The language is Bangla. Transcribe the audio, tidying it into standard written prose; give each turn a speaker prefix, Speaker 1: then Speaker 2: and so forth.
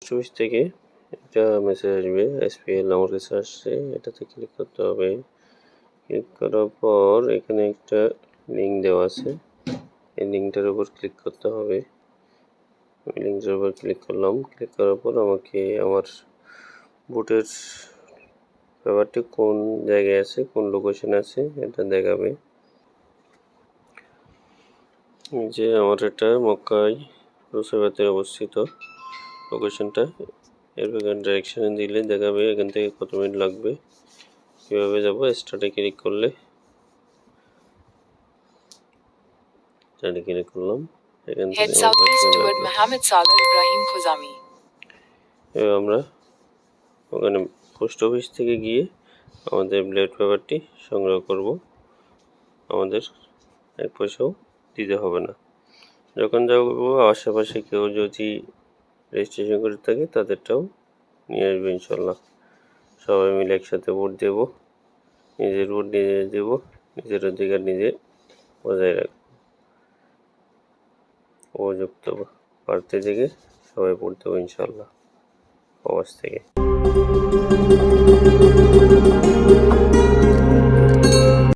Speaker 1: অফিস থেকে একটা মেসেজ আসবে, SPL আমার কাছে আসছে, এটাতে ক্লিক করতে হবে। ক্লিক করার পর এখানে একটা লিঙ্ক দেওয়া আছে, এই লিঙ্কটার উপর ক্লিক করতে হবে। আমি লিঙ্কটার উপর ক্লিক করলাম। ক্লিক করার পর আমাকে আমার বুটের ব্যাপারটি কোন জায়গায় আছে, কোন লোকেশনে আছে এটা দেখাবে। যে আমার এটা মক্কায় রসুলাবাদে অবস্থিত লোকেশনটা, এরকম ডাইরেকশনে দিলে দেখাবে এখান থেকে কত মিনিট লাগবে, কীভাবে যাবো। স্টার্টে ক্লিক করলে স্টার্টে ক্লিক করলাম, এখান থেকে এবার আমরা ওখানে পোস্ট অফিস থেকে গিয়ে আমাদের ব্লেড পেপারটি সংগ্রহ করব। আমাদের এক পয়সাও দিতে হবে না। যখন যাবো আশেপাশে কেউ যদি রেজিস্ট্রেশন করে থাকে তাদেরটাও নিয়ে আসবে ইনশাল্লাহ। সবাই মিলে একসাথে ভোট দেব, নিজের ভোট নিজে দেব, নিজের অধিকার নিজে বজায় রাখব। উপযুক্ত প্রার্থী থেকে সবাই ভোট দেবো ইনশাল্লাহ প্রবাস থেকে।